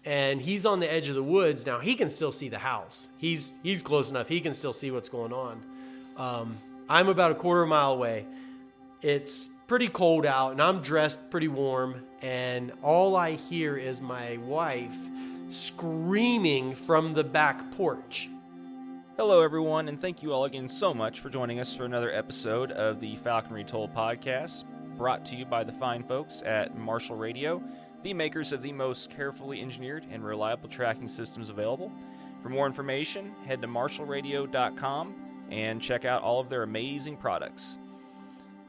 and he's on the edge of the woods. Now he can still see the house. He's close enough. He can still see what's going on. I'm about a quarter mile away. It's pretty cold out, and I'm dressed pretty warm, and all I hear is my wife screaming from the back porch. Hello, everyone, and thank you all again so much for joining us for another episode of the Falconry Told podcast, brought to you by the fine folks at Marshall Radio, the makers of the most carefully engineered and reliable tracking systems available. For more information, head to marshallradio.com and check out all of their amazing products.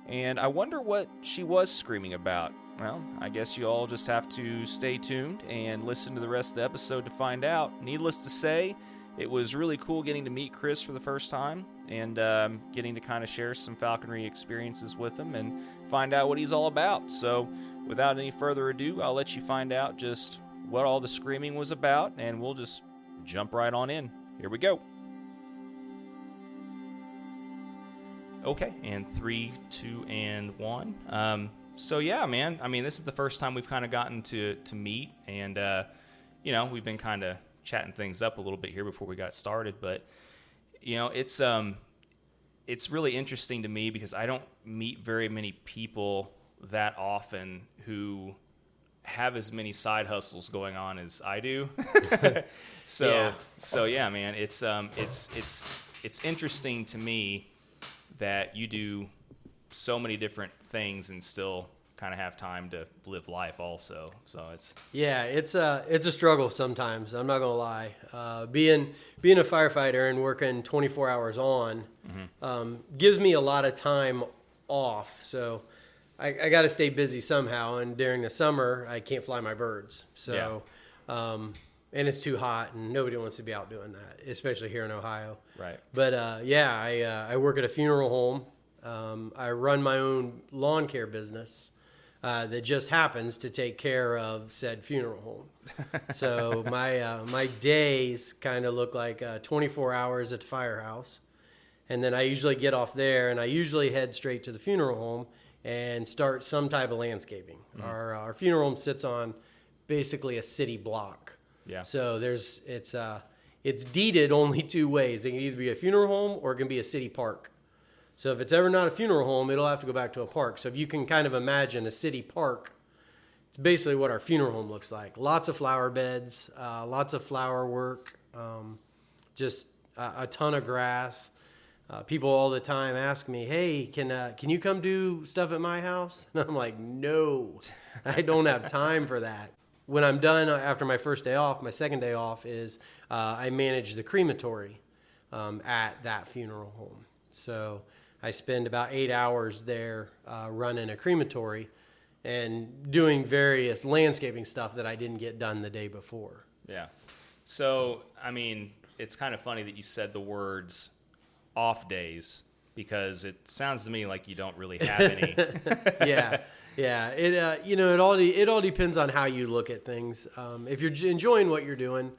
And I wonder what she was screaming about. Well, I guess you all just have to stay tuned and listen to the rest of the episode to find out. Needless to say, it was really cool getting to meet Kris for the first time and getting to kind of share some falconry experiences with him and find out what he's all about. So without any further ado, I'll let you find out just what all the screaming was about, and we'll just jump right on in. Here we go. Okay, and 3, 2, and 1. So yeah, man, I mean, this is the first time we've kind of gotten to meet, and, we've been kind of chatting things up a little bit here before we got started, but it's really interesting to me because I don't meet very many people that often who have as many side hustles going on as I do. So yeah, man, it's interesting to me that you do so many different things and still kind of have time to live life also. So it's a struggle sometimes. I'm not gonna lie. Being a firefighter and working 24 hours on gives me a lot of time off. So I got to stay busy somehow. And during the summer, I can't fly my birds. So and it's too hot, and nobody wants to be out doing that, especially here in Ohio. Right. But I work at a funeral home. I run my own lawn care business. That just happens to take care of said funeral home. So my days kind of look like 24 hours at the firehouse. And then I usually get off there, and I usually head straight to the funeral home and start some type of landscaping. Mm-hmm. Our funeral home sits on basically a city block. Yeah. So it's deeded only two ways. It can either be a funeral home or it can be a city park. So if it's ever not a funeral home, it'll have to go back to a park. So if you can kind of imagine a city park, it's basically what our funeral home looks like. Lots of flower beds, lots of flower work, just a ton of grass. People all the time ask me, hey, can you come do stuff at my house? And I'm like, no, I don't have time for that. When I'm done after my first day off, my second day off is I manage the crematory at that funeral home. So I spend about 8 hours there running a crematory and doing various landscaping stuff that I didn't get done the day before. Yeah. So I mean, it's kind of funny that you said the words off days because it sounds to me like you don't really have any. Yeah. It all depends on how you look at things. If you're enjoying what you're doing,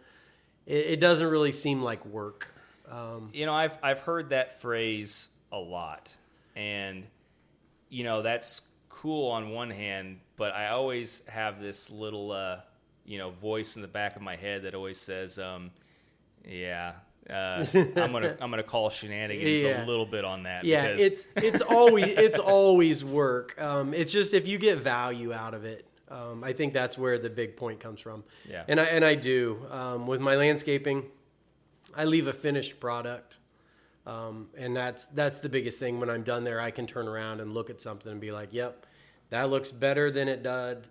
it doesn't really seem like work. I've heard that phrase a lot, and that's cool on one hand, but I always have this little voice in the back of my head that always says I'm gonna call shenanigans a little bit on that. Yeah, because it's always work. It's just if you get value out of it, I think that's where the big point comes from. Yeah, and I do with my landscaping. I leave a finished product, and that's the biggest thing. When I'm done there, I can turn around and look at something and be like, "Yep, that looks better than it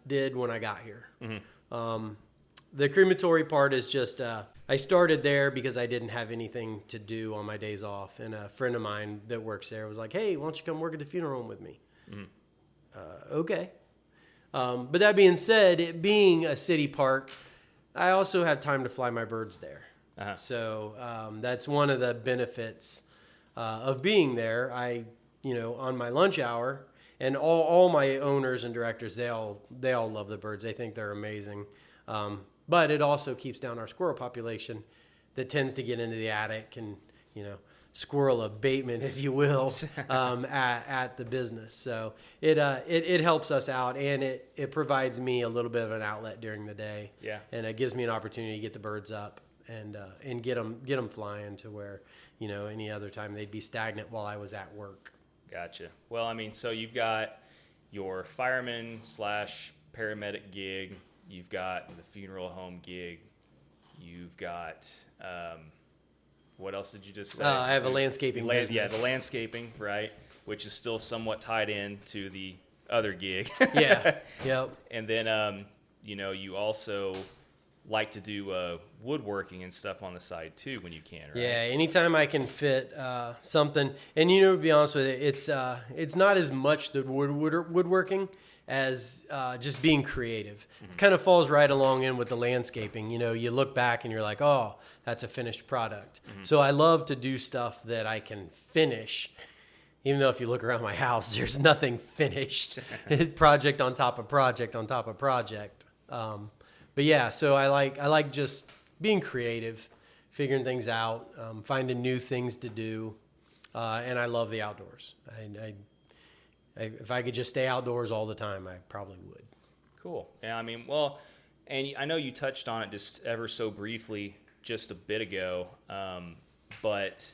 did when I got here." Mm-hmm. The crematory part is just I started there because I didn't have anything to do on my days off, and a friend of mine that works there was like, "Hey, why don't you come work at the funeral home with me?" Mm-hmm. Okay. But that being said, it being a city park, I also have time to fly my birds there. Uh-huh. So that's one of the benefits of being there. On my lunch hour, and all my owners and directors, they all love the birds. They think they're amazing. But it also keeps down our squirrel population that tends to get into the attic and, squirrel abatement, if you will, at the business. So it helps us out, and it provides me a little bit of an outlet during the day. Yeah. And it gives me an opportunity to get the birds up and get them flying to where, any other time they'd be stagnant while I was at work. Gotcha. Well, I mean, so you've got your fireman / paramedic gig, you've got the funeral home gig, you've got what else did you just say? I have a landscaping business. Yeah, the landscaping, right, which is still somewhat tied in to the other gig. Yeah. Yep. And then you also like to do woodworking and stuff on the side too when you can, right? Yeah, anytime I can fit something, and to be honest with you, it's not as much the woodworking as just being creative. Mm-hmm. It kind of falls right along in with the landscaping. You look back and you're like, oh, that's a finished product. Mm-hmm. So I love to do stuff that I can finish. Even though if you look around my house, there's nothing finished. Project on top of project on top of project. But yeah, so I like just being creative, figuring things out, finding new things to do, and I love the outdoors. If I could just stay outdoors all the time, I probably would. Cool. Yeah, I mean, well, and I know you touched on it just ever so briefly just a bit ago, but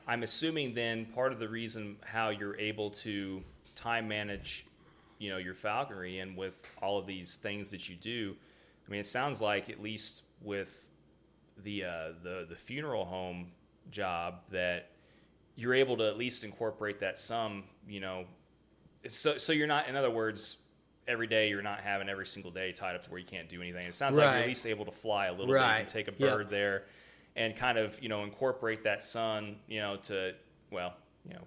I'm assuming then part of the reason how you're able to time manage, your falconry and with all of these things that you do, I mean, it sounds like at least with the funeral home job that you're able to at least incorporate that some, so you're not, in other words, every day you're not having every single day tied up to where you can't do anything. It sounds like you're at least able to fly a little bit and take a bird there and kind of, incorporate that sun, to,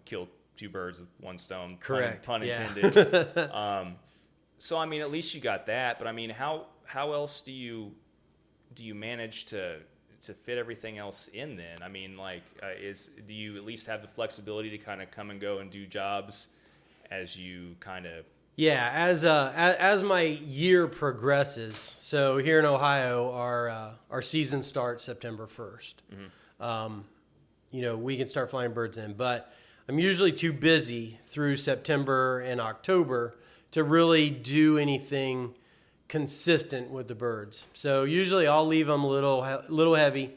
kill two birds with one stone. Correct. Pun intended. So, I mean, at least you got that. But, I mean, how else do you manage to fit everything else in then? I mean, do you at least have the flexibility to kind of come and go and do jobs as you kind of... Yeah, as my year progresses, so here in Ohio, our season starts September 1st. Mm-hmm. We can start flying birds in, but I'm usually too busy through September and October to really do anything consistent with the birds. So usually I'll leave them a little heavy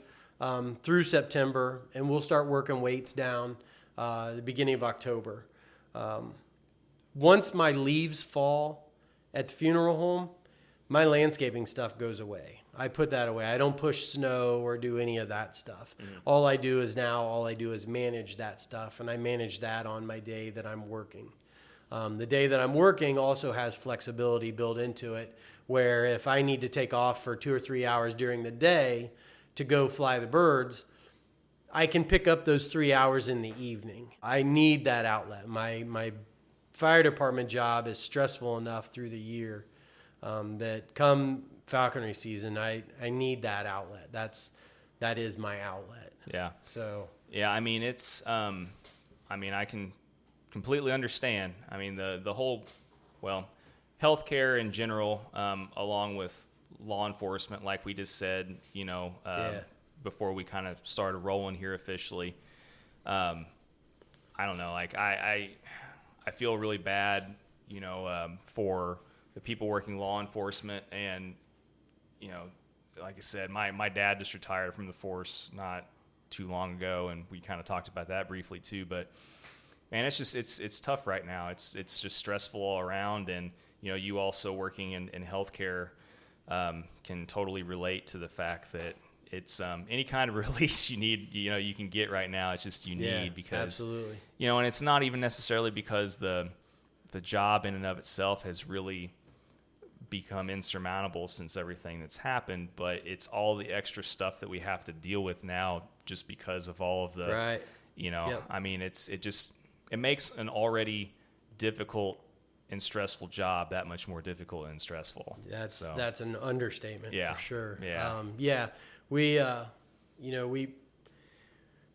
through September, and we'll start working weights down the beginning of October. Once my leaves fall at the funeral home, my landscaping stuff goes away. I put that away. I don't push snow or do any of that stuff. Mm-hmm. All I do is manage that stuff, and I manage that on my day that I'm working. The day that I'm working also has flexibility built into it, where if I need to take off for 2 or 3 hours during the day to go fly the birds, I can pick up those 3 hours in the evening. I need that outlet. My fire department job is stressful enough through the year that come falconry season, I need that outlet. That is my outlet. Yeah. So yeah, I mean I can completely understand. I mean the whole healthcare in general, along with law enforcement, like we just said, before we kind of started rolling here officially. I don't know, like I feel really bad, for the people working law enforcement. And, like I said, my dad just retired from the force not too long ago, and we kind of talked about that briefly too. But, man, it's tough right now. It's just stressful all around. And, you also working in healthcare can totally relate to the fact that it's any kind of release you need, you can get right now. It's just need because absolutely. And it's not even necessarily because the job in and of itself has really become insurmountable since everything that's happened, but it's all the extra stuff that we have to deal with now just because of all of the right. Yep. I mean, it makes an already difficult and stressful job that much more difficult and stressful. That's an understatement for sure. Yeah.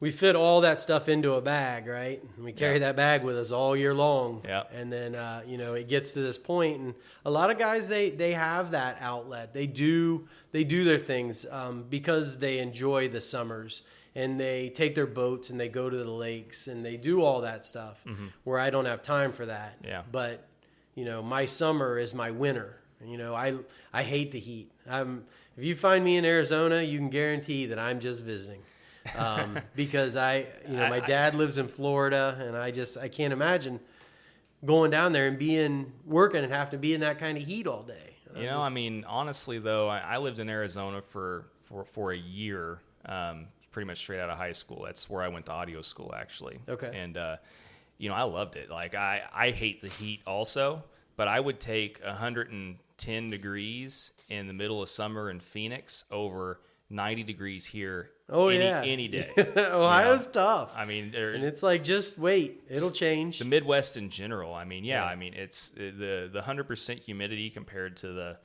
We fit all that stuff into a bag, right? And we carry that bag with us all year long. Yeah. And then, it gets to this point, and a lot of guys, they have that outlet. They do their things because they enjoy the summers and they take their boats and they go to the lakes and they do all that stuff where I don't have time for that. Yeah. But, my summer is my winter. I hate the heat. If you find me in Arizona, you can guarantee that I'm just visiting. Because my dad lives in Florida, and I can't imagine going down there and working and have to be in that kind of heat all day. Honestly though, I lived in Arizona for a year, pretty much straight out of high school. That's where I went to audio school, actually. Okay. And, I loved it. Like, I hate the heat also, but I would take 110 degrees in the middle of summer in Phoenix over 90 degrees here any day. Ohio's tough. I mean, and it's like, just wait, it'll change. The Midwest in general. I mean, it's the 100% humidity compared to the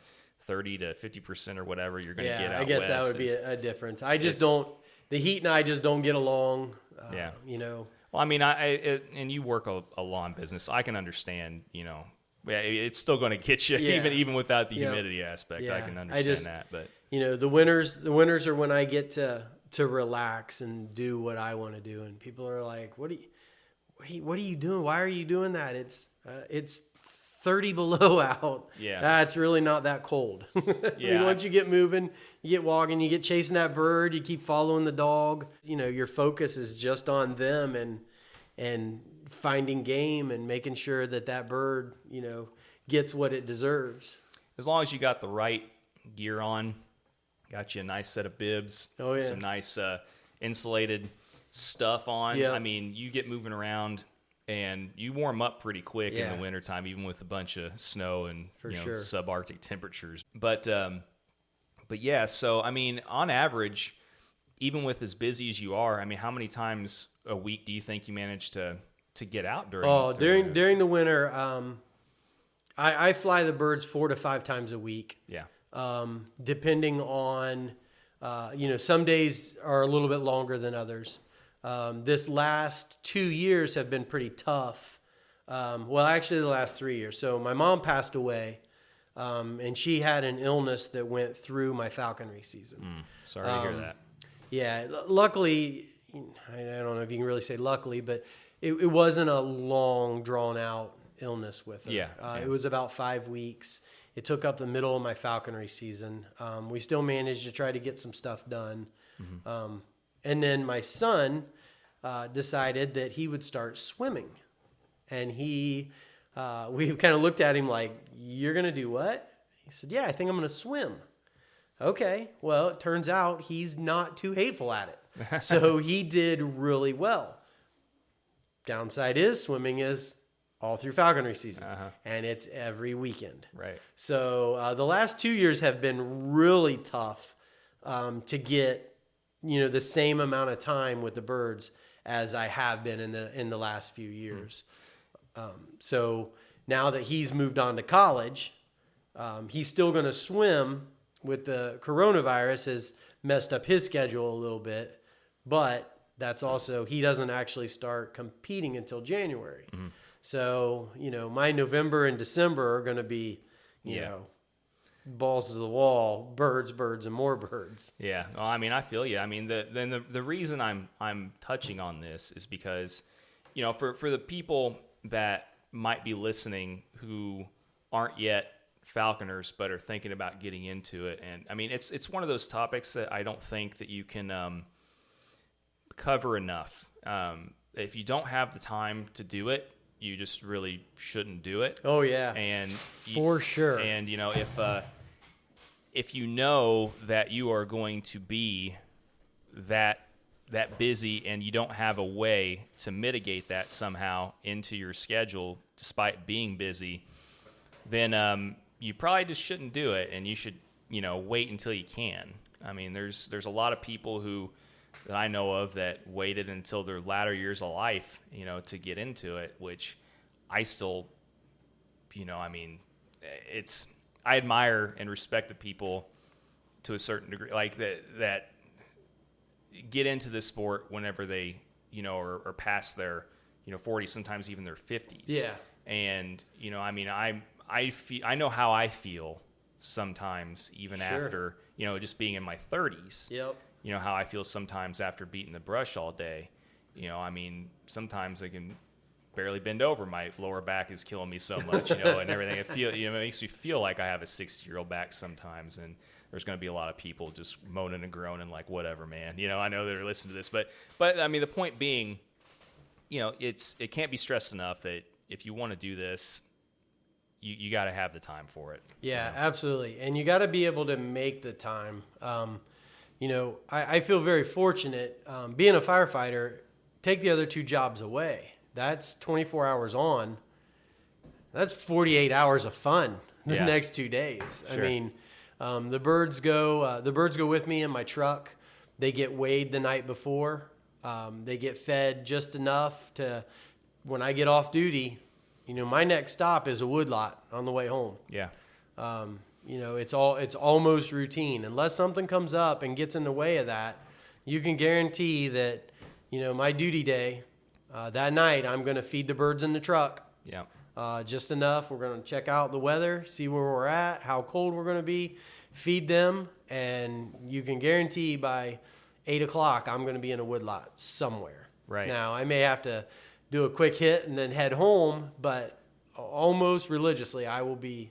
30 to 50% or whatever you're going to get out I guess west. that would be a difference. The heat and I just don't get along. Well, I mean, and you work a lawn business, so I can understand, it's still going to get you even without the humidity aspect. I can understand that, but the winters are when I get to relax and do what I want to do, and people are like, what are you doing? Why are you doing that? It's 30 below out. It's really not that cold. Once you get moving, you get walking, you get chasing that bird, you keep following the dog, your focus is just on them and finding game and making sure that bird, gets what it deserves. As long as you got the right gear on, got you a nice set of bibs, some nice insulated stuff on. I mean, you get moving around and you warm up pretty quick in the wintertime, even with a bunch of snow and subarctic temperatures. But yeah, so I mean, on average, even with as busy as you are, I mean, how many times a week do you think you manage to get out during the winter? I fly the birds 4 to 5 times a week. Depending on, some days are a little bit longer than others. This last 2 years have been pretty tough. Actually the last 3 years. So my mom passed away, and she had an illness that went through my falconry season. Sorry to hear that. Yeah, luckily, I don't know if you can really say luckily, but it wasn't a long, drawn-out illness with her. It was about 5 weeks. It took up the middle of my falconry season. We still managed to try to get some stuff done. And then my son decided that he would start swimming. And we kind of looked at him like, you're going to do what? He said, yeah, I think I'm going to swim. Okay, well, it turns out he's not too hateful at it. So he did really well. Downside is swimming is all through falconry season, and it's every weekend. Right. So the last 2 years have been really tough to get, the same amount of time with the birds as I have been in the last few years. So now that he's moved on to college, he's still going to swim. With the coronavirus has messed up his schedule a little bit, but that's also, he doesn't actually start competing until January. So, my November and December are going to be, balls to the wall, birds, and more birds. Yeah. Well, I mean, I feel you. I mean, the reason I'm touching on this is because, for the people that might be listening who aren't yet falconers but are thinking about getting into it, and I mean, it's one of those topics that I don't think that you can cover enough. If you don't have the time to do it, you just really shouldn't do it. Oh yeah, and for sure. And if you know that you are going to be that busy and you don't have a way to mitigate that somehow into your schedule despite being busy, then you probably just shouldn't do it, and you should wait until you can. I mean, there's a lot of people that I know of that waited until their latter years of life, to get into it, which I still, I mean, I admire and respect the people to a certain degree, like that get into this sport whenever they, are past their, 40s, sometimes even their 50s. Yeah. And, I mean, I know how I feel sometimes, even after, just being in my 30s. Yep. how I feel sometimes after beating the brush all day. I mean, sometimes I can barely bend over. My lower back is killing me so much, and everything. It makes me feel like I have a 60-year-old back sometimes, and there's going to be a lot of people just moaning and groaning like, whatever, man. I know they're listening to this, but I mean, the point being, it can't be stressed enough that if you want to do this, you got to have the time for it. Yeah, absolutely. And you got to be able to make the time. I feel very fortunate being a firefighter. Take the other 2 jobs away. That's 24 hours on. That's 48 hours of fun the next 2 days. Sure. I mean, the birds go with me in my truck. They get weighed the night before. They get fed just enough to, when I get off duty, my next stop is a woodlot on the way home. Yeah. It's almost routine. Unless something comes up and gets in the way of that, you can guarantee that, my duty day, that night, I'm going to feed the birds in the truck. Yeah. Just enough. We're going to check out the weather, see where we're at, how cold we're going to be, feed them, and you can guarantee by 8 o'clock I'm going to be in a woodlot somewhere. Right. Now, I may have to do a quick hit and then head home, but almost religiously I will be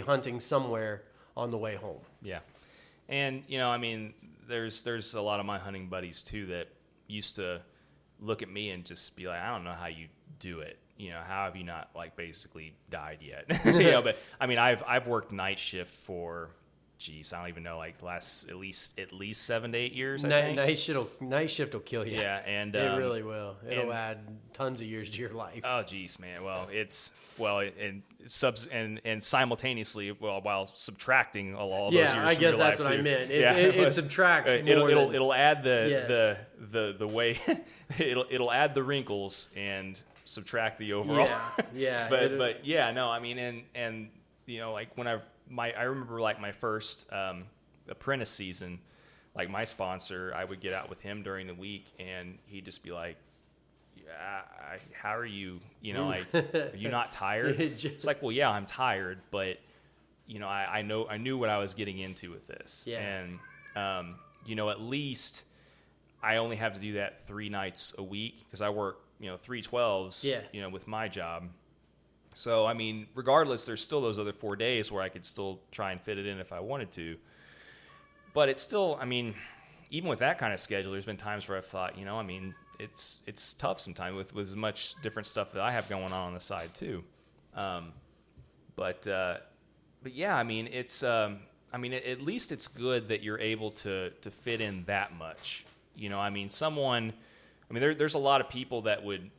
hunting somewhere on the way home. Yeah. And, I mean, there's a lot of my hunting buddies, too, that used to look at me and just be like, I don't know how you do it. How have you not basically died yet? But I mean, I've worked night shift for, I don't even know, last at least 7 to 8 years. I think. Night shift will kill you. Yeah, and it really will. It'll add tons of years to your life. Oh, geez, man. Well, and simultaneously, while subtracting all those years. Yeah, I guess that's what I meant. It subtracts more. It'll add the way it'll add the wrinkles and subtract the overall. Yeah. but yeah, no, I mean, and when I remember my first apprentice season, my sponsor, I would get out with him during the week, and he'd just be like, how are you? Are you not tired? It's like, well, yeah, I'm tired, but I knew what I was getting into with this, and at least I only have to do that 3 nights a week because I work 3 12s, with my job. So I mean, regardless, there's still those other 4 days where I could still try and fit it in if I wanted to. But it's still, I mean, even with that kind of schedule, there's been times where I've thought, I mean, it's tough sometimes with as much different stuff that I have going on the side too. But yeah, I mean, it's at least it's good that you're able to fit in that much. I mean, there's a lot of people that would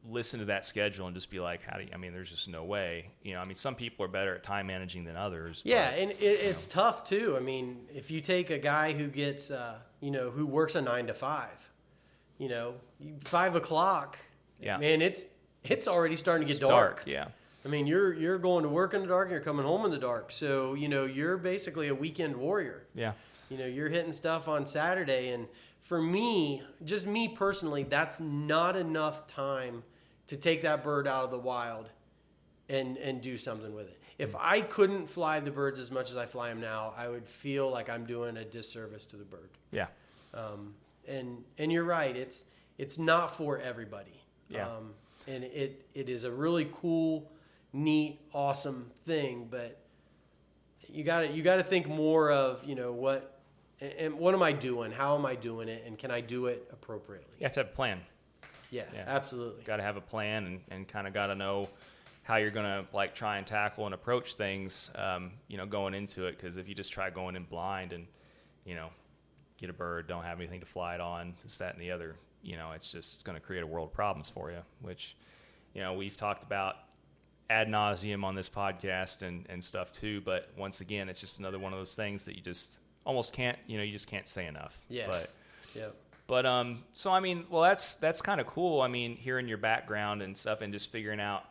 listen to that schedule and just be like, there's just no way. Some people are better at time managing than others. Yeah, and it's tough too. I mean, if you take a guy who gets, who works a 9 to 5, 5 o'clock, man, it's already starting to get dark. Yeah. I mean, you're going to work in the dark and you're coming home in the dark. So, you're basically a weekend warrior. Yeah. You're hitting stuff on Saturday. And for me, just me personally, that's not enough time to take that bird out of the wild and do something with it. If I couldn't fly the birds as much as I fly them now, I would feel like I'm doing a disservice to the bird. Yeah. And you're right. It's not for everybody. Yeah. And it is a really cool, neat, awesome thing, but you got to think more of, what am I doing? How am I doing it? And can I do it appropriately? You have to have a plan. Yeah, absolutely. Got to have a plan and kind of got to know how you're going to try and tackle and approach things, going into it. Because if you just try going in blind and, get a bird, don't have anything to fly it on, this, that, and the other, it's going to create a world of problems for you, which, we've talked about ad nauseum on this podcast and stuff too. But once again, it's just another one of those things that you just almost can't, you just can't say enough. Yeah. But so I mean, well, that's kind of cool. I mean, hearing your background and stuff, and just figuring out,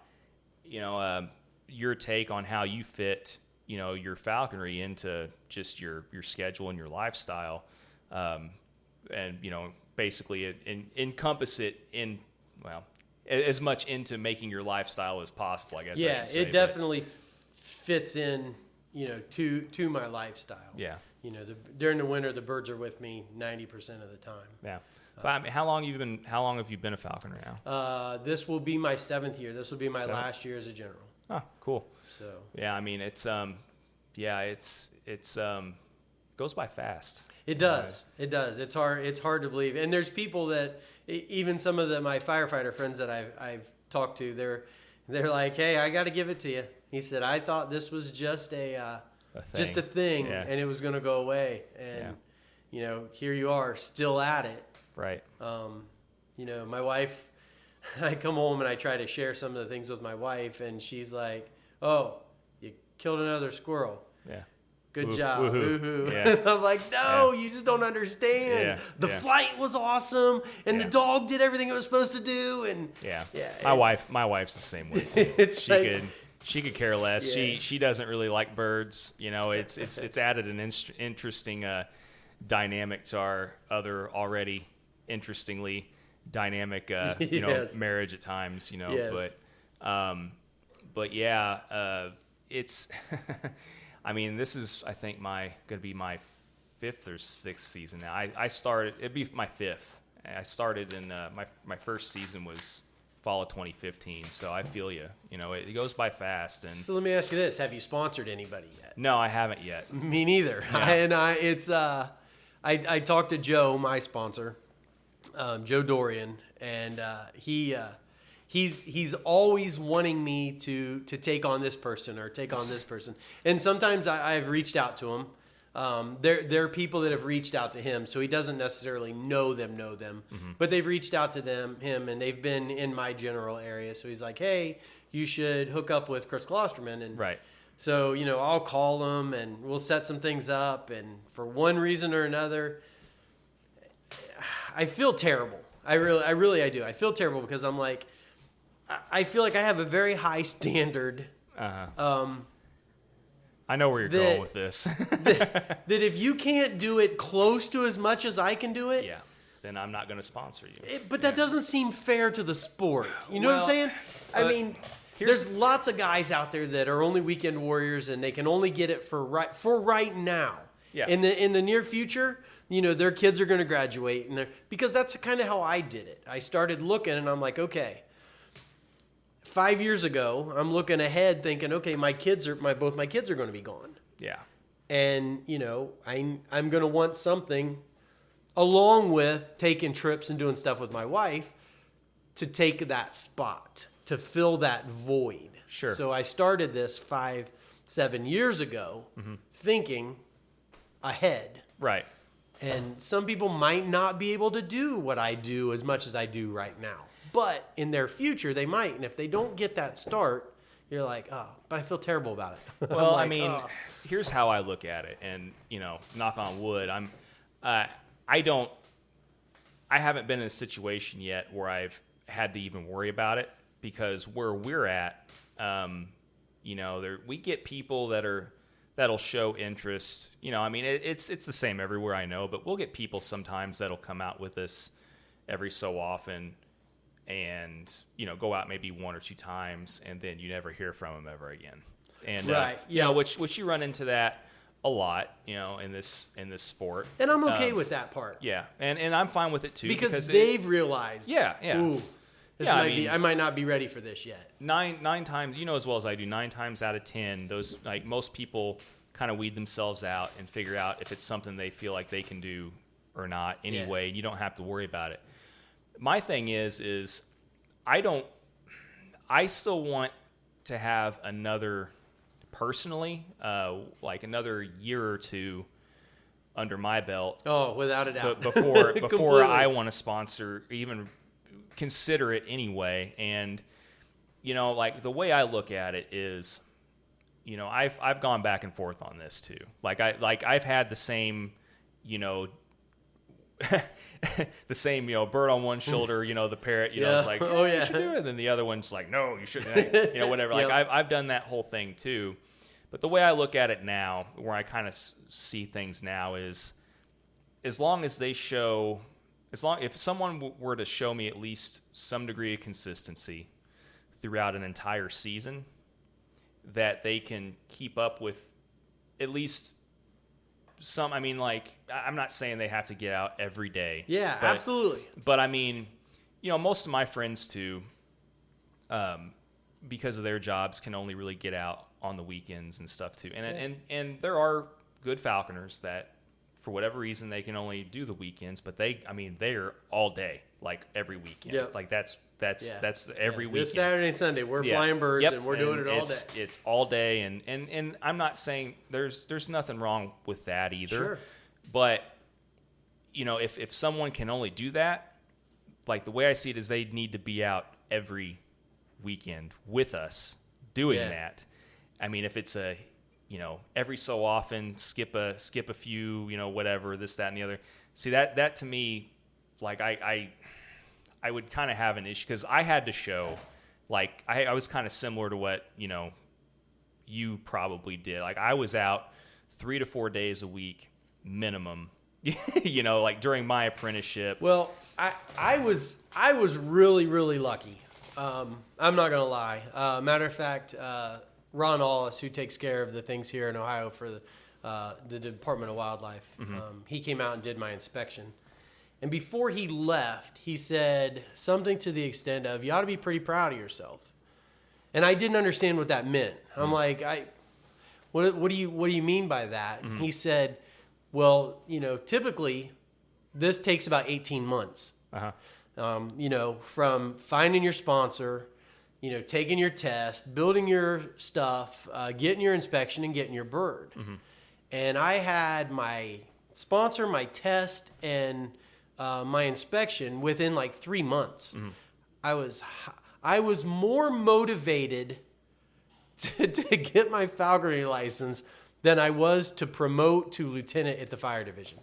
your take on how you fit, your falconry into just your schedule and your lifestyle, and basically encompass it in, well, as much into making your lifestyle as possible, I guess. Yeah, I should say, it definitely fits in, to my lifestyle. Yeah. During the winter, the birds are with me 90% of the time. Yeah. So I mean, how long have you been a falconer now? This will be my 7th year. This will be my last year as a general. Oh, cool. So yeah, I mean, it's goes by fast. It does. It does. It's hard to believe. And there's people that, even some of my firefighter friends that I've talked to, they're like, "Hey, I got to give it to you." He said, "I thought this was just a thing, and it was going to go away, and here you are, still at it." Right. My wife, I come home and I try to share some of the things with my wife, and she's like, "Oh, you killed another squirrel. Yeah. Good job. Woohoo." Yeah. I'm like, "No, you just don't understand. Yeah. The flight was awesome, and the dog did everything it was supposed to do." And my wife's the same way too. She could care less. Yeah. She doesn't really like birds. It's added an interesting dynamic to our other already interestingly dynamic marriage at times. Yes. But yeah, it's. I mean, this is, I think, going to be my 5th or 6th season now. I started, it'd be my 5th. I started in, my first season was fall of 2015, so I feel you. It goes by fast. And so let me ask you this. Have you sponsored anybody yet? No, I haven't yet. Me neither. Yeah. I talked to Joe, my sponsor, Joe Dorian, and he's always wanting me to take on this person or take on this person. And sometimes I've reached out to him. There are people that have reached out to him, so he doesn't necessarily know them, mm-hmm. but they've reached out to him, and they've been in my general area. So he's like, "Hey, you should hook up with Kris Klosterman." And right. So, I'll call him and we'll set some things up. And for one reason or another, I feel terrible. I really do. I feel terrible because I'm like, I feel like I have a very high standard. Uh-huh. I know where you're going with this. that if you can't do it close to as much as I can do it, then I'm not going to sponsor you. But that doesn't seem fair to the sport. You know what I'm saying? I mean, there's lots of guys out there that are only weekend warriors, and they can only get it for right now. Yeah. In the near future, their kids are going to graduate, because that's kind of how I did it. I started looking, and I'm like, okay. 5 years ago, I'm looking ahead thinking, okay, both my kids are going to be gone. Yeah. And, I'm going to want something along with taking trips and doing stuff with my wife to take that spot, to fill that void. Sure. So I started this 5-7 years ago, mm-hmm. thinking ahead. Right. And some people might not be able to do what I do as much as I do right now. But in their future, they might. And if they don't get that start, you're like, oh, but I feel terrible about it. Well, like, here's how I look at it. And, knock on wood, I haven't been in a situation yet where I've had to even worry about it, because where we're at, we get people that'll show interest. It's the same everywhere, I know, but we'll get people sometimes that'll come out with us every so often and, go out maybe 1 or 2 times, and then you never hear from them ever again. And, right. Which you run into that a lot, in this sport. And I'm okay with that part. Yeah. And I'm fine with it too. Because they've realized. Yeah. Ooh, I might not be ready for this yet. Nine times, as well as I do, 9 times out of 10, those, like, most people kind of weed themselves out and figure out if it's something they feel like they can do or not anyway. Yeah. And you don't have to worry about it. My thing is I still want to have another, personally, like another year or 2 under my belt. Oh, without a doubt. Before I want to sponsor, even consider it anyway. And, like, the way I look at it is, I've gone back and forth on this too. I've had the same, the same, bird on one shoulder, the parrot, it's like, you should do it. And then the other one's like, no, you shouldn't, whatever. Like, Yep. I've done that whole thing too. But the way I look at it now, where I kind of see things now, is if someone were to show me at least some degree of consistency throughout an entire season, that they can keep up with at least some, I mean, like, I'm not saying they have to get out every day. Yeah, absolutely. But I mean, most of my friends too, because of their jobs, can only really get out on the weekends and stuff too. And there are good falconers that, for whatever reason, they can only do the weekends, but they're all day, like every weekend. Yep. Like that's every weekend. This Saturday and Sunday, we're flying birds, and we're doing it all day. It's all day, and I'm not saying there's nothing wrong with that either. Sure. But if someone can only do that, like the way I see it is they need to be out every weekend with us doing that. I mean, if it's every so often skip a few, whatever, this, that, and the other. See, that to me, like I would kind of have an issue, because I had to show, like I was kind of similar to what you probably did. Like I was out 3 to 4 days a week minimum, like during my apprenticeship. Well, I was really, really lucky. I'm not gonna lie. Matter of fact, Ron Allis, who takes care of the things here in Ohio for the Department of Wildlife, he came out and did my inspection. And before he left, he said something to the extent of, "You ought to be pretty proud of yourself." And I didn't understand what that meant. I'm like, what do you mean by that? And he said, "Well, typically this takes about 18 months. From finding your sponsor, taking your test, building your stuff, getting your inspection, and getting your bird." And I had my sponsor, my test, and my inspection within like 3 months. I was more motivated to get my falconry license than I was to promote to lieutenant at the fire division.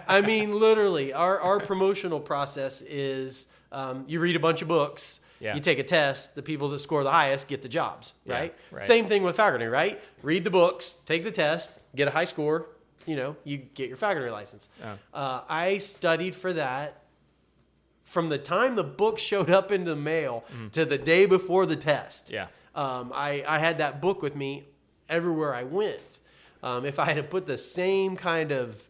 I mean, literally, our promotional process is you read a bunch of books, you take a test, the people that score the highest get the jobs, right? Right. Same thing with falconry, right? Read the books, take the test, get a high score, you get your falconry license. I studied for that from the time the book showed up in the mail to the day before the test. I had that book with me everywhere I went. If I had to put the same kind of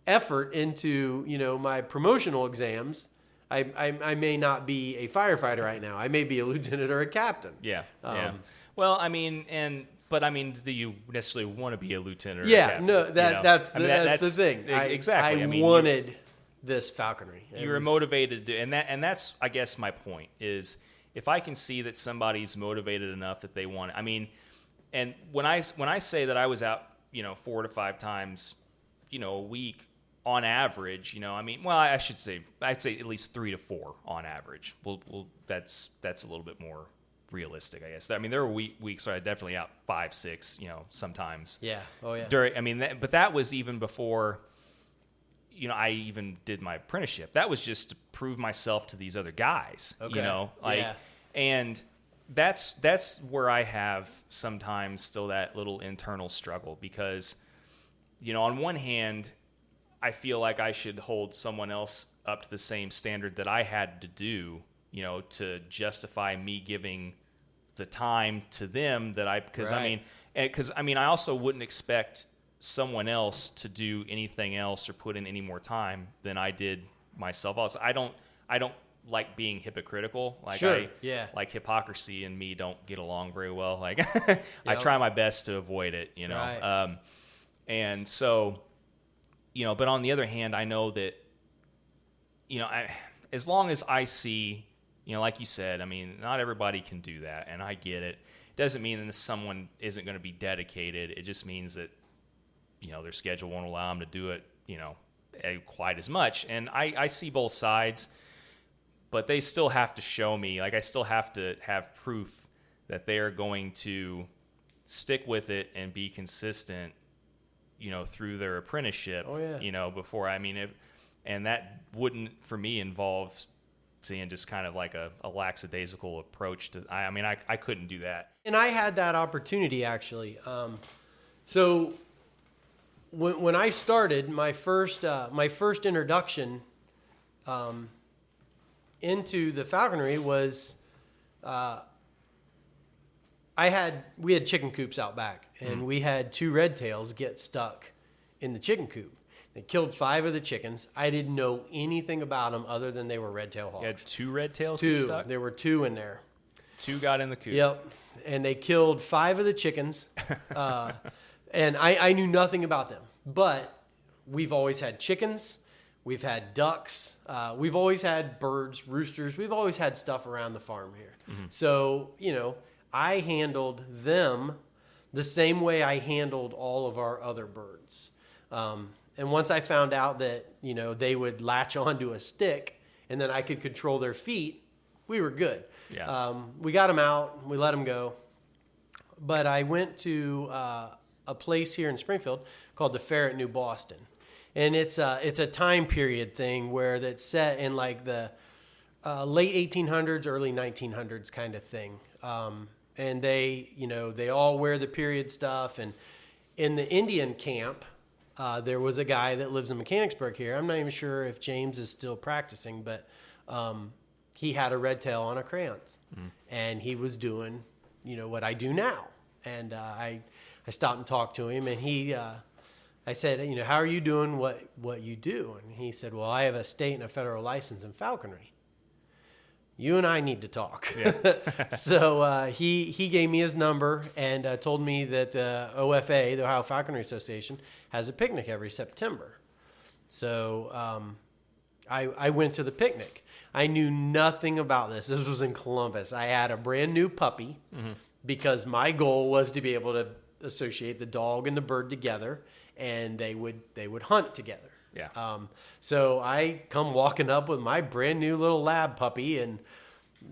effort into, my promotional exams, I may not be a firefighter right now. I may be a lieutenant or a captain. Well, but do you necessarily want to be a lieutenant or a captain? No, that's the thing. Exactly. I wanted this falconry. You were motivated to, and that's, I guess, my point is, if I can see that somebody's motivated enough that they want it. And when I say that I was out, 4 to 5 times, a week on average, I'd say at least 3 to 4 on average. That's a little bit more realistic, I guess. There were weeks where I definitely out 5, 6, sometimes. Yeah. Oh yeah. But that was even before, I even did my apprenticeship. That was just to prove myself to these other guys. Okay. And that's where I have sometimes still that little internal struggle, because, on one hand, I feel like I should hold someone else up to the same standard that I had to do, to justify me giving the time to them because I also wouldn't expect someone else to do anything else or put in any more time than I did myself. Also, I don't like being hypocritical. Like hypocrisy and me don't get along very well. Like I try my best to avoid it, Right. And so, but on the other hand, I know that, as long as I see, like you said, not everybody can do that, and I get it. It doesn't mean that someone isn't going to be dedicated. It just means that, their schedule won't allow them to do it, quite as much. And I see both sides, but they still have to show me, like I still have to have proof that they are going to stick with it and be consistent, through their apprenticeship, before, and that wouldn't, for me, involve seeing just kind of like a lackadaisical approach to, I couldn't do that. And I had that opportunity, actually. So when I started my first introduction into the falconry was we had chicken coops out back, and we had 2 red tails get stuck in the chicken coop. They killed 5 of the chickens. I didn't know anything about them other than they were red-tailed hogs. You had 2 red tails 2. stuck? There were 2 in there. 2 got in the coop. Yep. And they killed 5 of the chickens. And I knew nothing about them. But we've always had chickens. We've had ducks. We've always had birds, roosters. We've always had stuff around the farm here. Mm-hmm. So, I handled them the same way I handled all of our other birds. And once I found out that, they would latch onto a stick and then I could control their feet, we were good. Yeah. We got them out. We let them go. But I went to a place here in Springfield called the Fair at New Boston. And it's a time period thing where that's set in like the late 1800s, early 1900s kind of thing. And they all wear the period stuff. And in the Indian camp, there was a guy that lives in Mechanicsburg here. I'm not even sure if James is still practicing, but he had a red tail on a crayons. And he was doing, what I do now. And I stopped and talked to him, and I said, how are you doing what you do? And he said, well, I have a state and a federal license in falconry. You and I need to talk. Yeah. So he gave me his number and told me that the OFA, the Ohio Falconry Association, has a picnic every September. So I went to the picnic. I knew nothing about this. This was in Columbus. I had a brand new puppy because my goal was to be able to associate the dog and the bird together, and they would hunt together. Yeah. So I come walking up with my brand new little lab puppy, and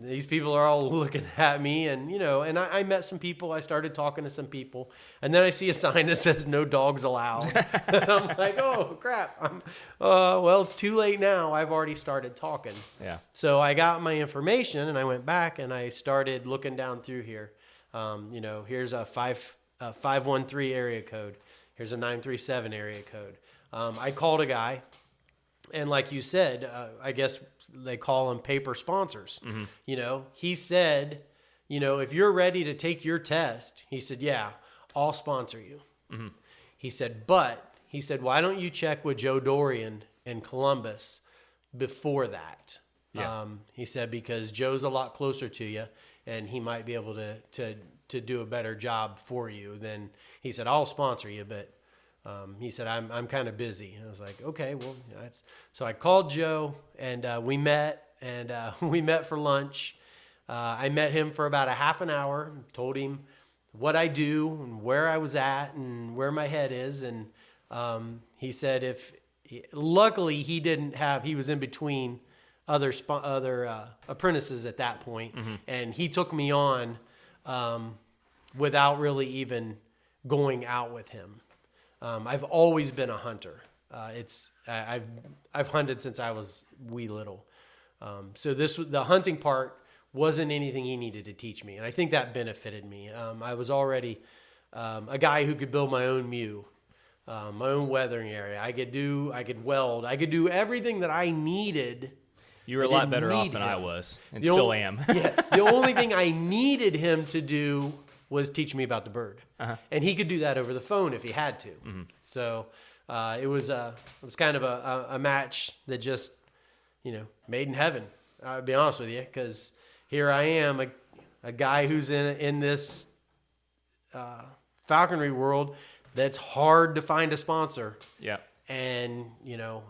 these people are all looking at me, and and I met some people. I started talking to some people, and then I see a sign that says "No dogs allowed." And I'm like, "Oh crap! Well, it's too late now. I've already started talking." Yeah. So I got my information, and I went back and I started looking down through here. Here's a 513 area code. Here's a 937 area code. I called a guy, and like you said, I guess they call them paper sponsors. He said, if you're ready to take your test, he said, yeah, I'll sponsor you. He said, why don't you check with Joe Dorian in Columbus before that? Yeah. He said, because Joe's a lot closer to you, and he might be able to do a better job for you. Then he said, I'll sponsor you, but he said, I'm kind of busy. And I was like, okay, well, so I called Joe, and we met for lunch. I met him for about a half an hour, told him what I do and where I was at and where my head is. And he said luckily he was in between other apprentices at that point, and he took me on without really even going out with him. I've always been a hunter. I've hunted since I was wee little. So the hunting part wasn't anything he needed to teach me, and I think that benefited me. I was already a guy who could build my own mew, my own weathering area. I could weld. I could do everything that I needed. You were a lot better off than I was, and still am. Yeah, the only thing I needed him to do was teach me about the bird, and he could do that over the phone if he had to. So it was kind of a match that just made in heaven. I'll be honest with you, because here I am, a guy who's in this falconry world that's hard to find a sponsor. Yeah, and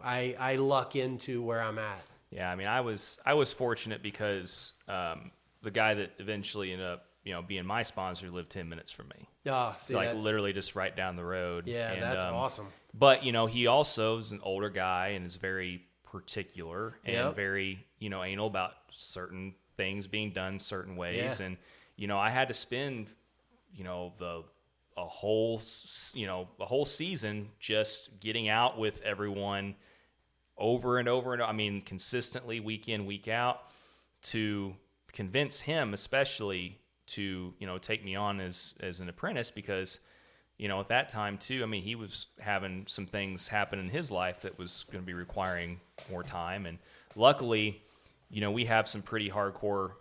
I luck into where I'm at. Yeah, I mean, I was fortunate because the guy that eventually ended up being my sponsor lived 10 minutes from me. Oh, see, literally just right down the road. Yeah, and that's awesome. But, he also is an older guy and is very particular and very, anal about certain things being done certain ways. Yeah. And, I had to spend, a whole season just getting out with everyone over and over and I mean, consistently week in, week out to convince him, especially to, take me on as an apprentice because, at that time too, I mean, he was having some things happen in his life that was going to be requiring more time. And luckily, we have some pretty hardcore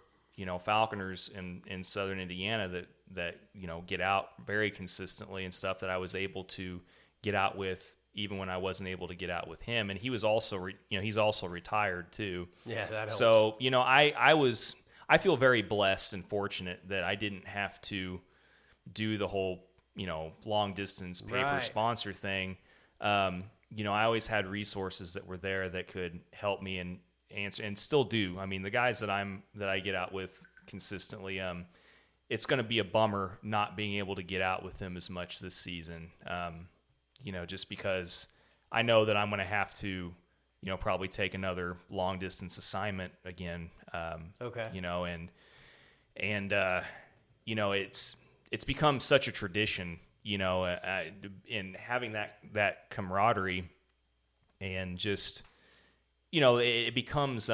falconers in southern Indiana that get out very consistently and stuff that I was able to get out with even when I wasn't able to get out with him. And he was also he's also retired too. Yeah, that helps. So I feel very blessed and fortunate that I didn't have to do the whole long distance paper sponsor thing. I always had resources that were there that could help me and answer, and still do. I mean, the guys that I get out with consistently, it's going to be a bummer not being able to get out with them as much this season. Just because I know that I'm going to have to, probably take another long distance assignment again. Okay. It's become such a tradition, in having that camaraderie, and just, it becomes,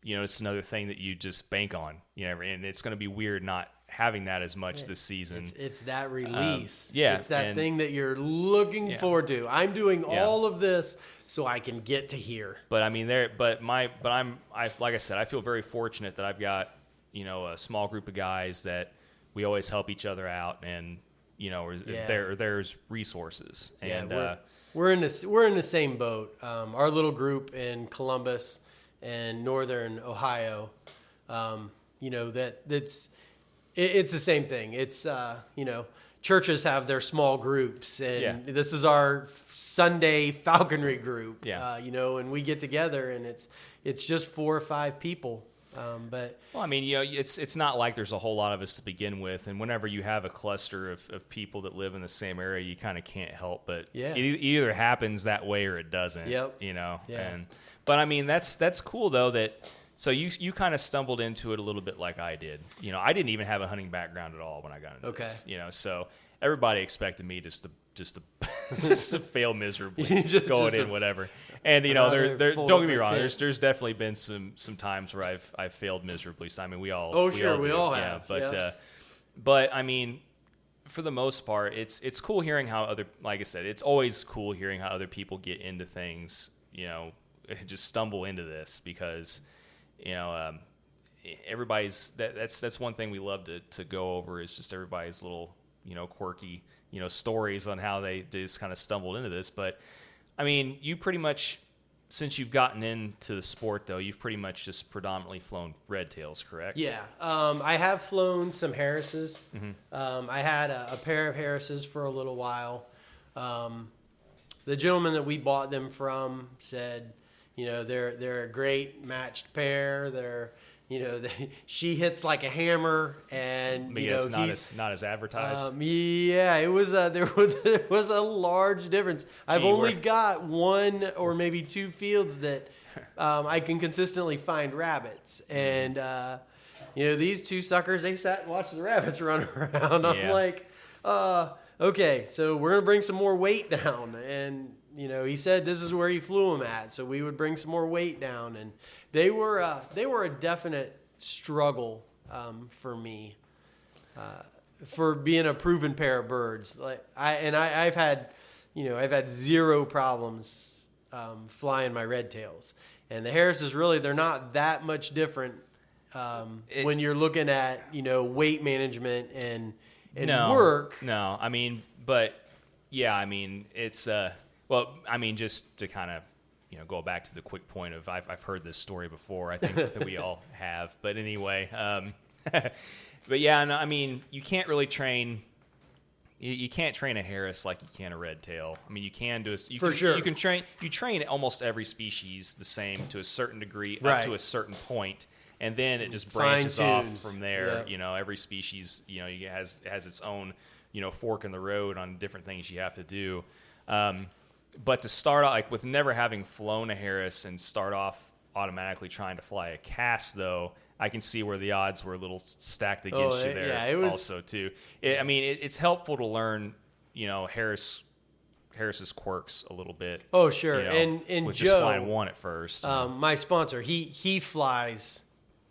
it's another thing that you just bank on, and it's going to be weird not having that as much this season. It's that release. It's that thing that you're looking forward to. I'm doing all of this so I can get to here. But I mean, like I said, I feel very fortunate that I've got, a small group of guys that we always help each other out, and there's resources. And we're in the same boat. Our little group in Columbus and northern Ohio, it's the same thing. It's churches have their small groups, and this is our Sunday falconry group. And we get together, and it's just 4 or 5 people. It's not like there's a whole lot of us to begin with, and whenever you have a cluster of people that live in the same area, you kind of can't help but it either happens that way or it doesn't. Yep. But I mean, that's cool though that. So you kind of stumbled into it a little bit like I did. I didn't even have a hunting background at all when I got into this. So everybody expected me just to fail miserably, going in whatever. And don't get me wrong. There's definitely been some times where I've failed miserably. So I mean, we all have. But I mean, for the most part, it's cool hearing how like I said, it's always cool hearing how other people get into things. Just stumble into this because. Everybody's that's one thing we love to go over is just everybody's little quirky stories on how they just kind of stumbled into this. But I mean, you pretty much, since you've gotten into the sport though, you've pretty much just predominantly flown red tails, correct? Yeah, I have flown some Harrises. Mm-hmm. I had a pair of Harrises for a little while. The gentleman that we bought them from said, they're a great matched pair. They're, she hits like a hammer, and it's not as advertised. It was there was a large difference. I've only got 1 or maybe 2 fields that I can consistently find rabbits, and these 2 suckers, they sat and watched the rabbits run around. I'm like, okay, so we're gonna bring some more weight down, and. He said this is where he flew them at, so we would bring some more weight down, and they were a definite struggle for me, for being a proven pair of birds. I've had 0 problems flying my red tails, and the Harrises they're not that much different when you're looking at weight management and work. No, I mean, but yeah, I mean it's. Well, I mean, just to kind of, go back to the quick point of I've heard this story before. I think that we all have. But anyway, but yeah, no, I mean, you can't really train. You can't train a Harris like you can a red tail. I mean, you can do it for sure. You train almost every species the same to a certain degree, up to a certain point, and then it just branches off from there. Every species, has its own, fork in the road on different things you have to do. But to start out, like with never having flown a Harris and start off automatically trying to fly a cast, though, I can see where the odds were a little stacked against you there. It was... also too. It's helpful to learn, Harris's quirks a little bit. Oh, sure. And with Joe, just flying one at first. My sponsor, he flies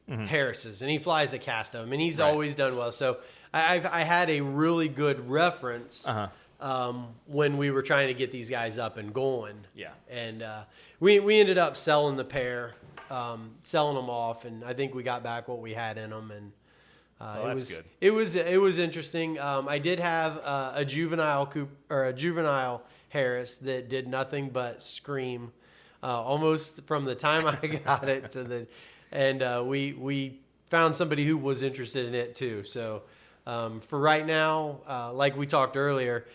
Harrises, and he flies a cast of them, and he's always done well. So I had a really good reference. When we were trying to get these guys up and going. Yeah. And we ended up selling the pair. selling them off, and I think we got back what we had in them, and that's good. It was interesting. I did have a juvenile Harris that did nothing but scream almost from the time I got it and we found somebody who was interested in it too. So for right now, like we talked earlier,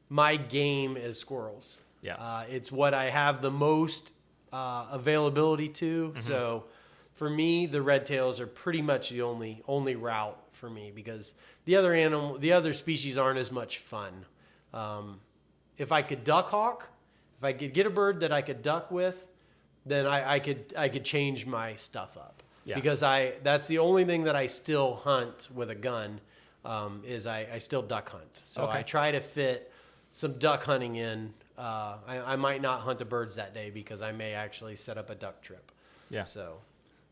my game is squirrels. Yeah. It's what I have the most availability to. Mm-hmm. So for me, the red tails are pretty much the only route for me, because the other species aren't as much fun. If I could duck hawk, if I could get a bird that I could duck with, then I could change my stuff up. Yeah. Because that's the only thing that I still hunt with a gun, is I still duck hunt. So okay. I try to fit some duck hunting in. I might not hunt the birds that day because I may actually set up a duck trip. Yeah. So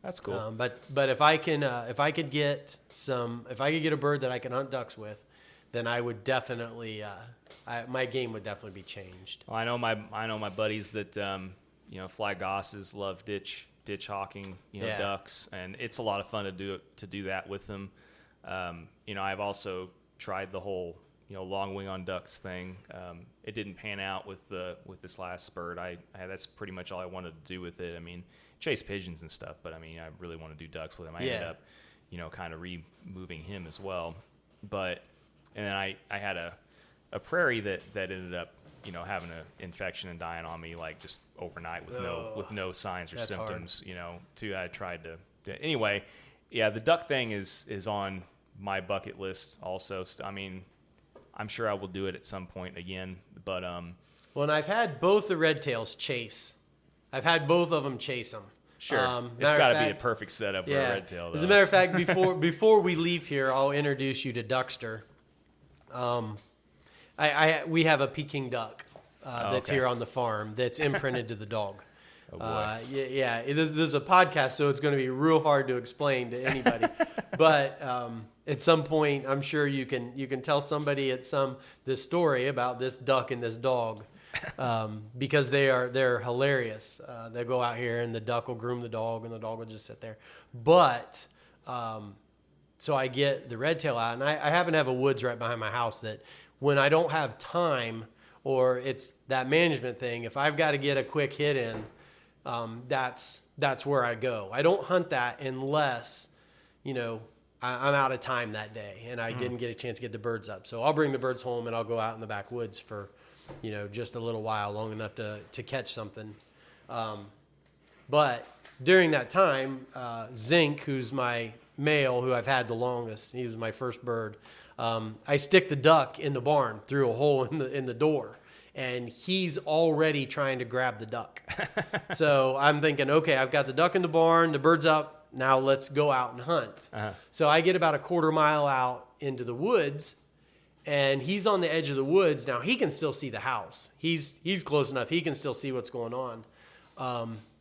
that's cool. But if I could get a bird that I can hunt ducks with, then I would definitely my game would definitely be changed. Well, I know my buddies that fly gosses, love ditch hawking, yeah. ducks, and it's a lot of fun to do that with them. I've also tried the whole long wing on ducks thing. It didn't pan out with this last bird. That's pretty much all I wanted to do with it. I mean, chase pigeons and stuff, but I really want to do ducks with him. I ended up kind of removing him as well. And then I had a prairie that ended up having an infection and dying on me like just overnight with no signs or symptoms. Hard. Too. I tried to anyway. Yeah, the duck thing is on my bucket list also. I'm sure I will do it at some point again, but well, and I've had both the red tails chase. I've had both of them chase them. Sure, it's got to be a perfect setup for a red tail. As a matter of fact, before we leave here, I'll introduce you to Duckster. We have a Peking duck that's here on the farm that's imprinted to the dog. Oh boy. This is a podcast, so it's going to be real hard to explain to anybody. But at some point, I'm sure you can tell somebody this story about this duck and this dog, because they're hilarious. They go out here and the duck will groom the dog and the dog will just sit there. But so I get the red tail out, and I happen to have a woods right behind my house that when I don't have time, or it's that management thing, if I've got to get a quick hit in, that's where I go. I don't hunt that unless, I'm out of time that day and I didn't get a chance to get the birds up. So I'll bring the birds home and I'll go out in the backwoods for, just a little while, long enough to catch something. But during that time, Zinc, who's my male, who I've had the longest, he was my first bird. I stick the duck in the barn through a hole in the door, and he's already trying to grab the duck. So I'm thinking, okay, I've got the duck in the barn, the bird's up, now let's go out and hunt. Uh-huh. So I get about a quarter mile out into the woods, and he's on the edge of the woods. Now he can still see the house. He's close enough. He can still see what's going on.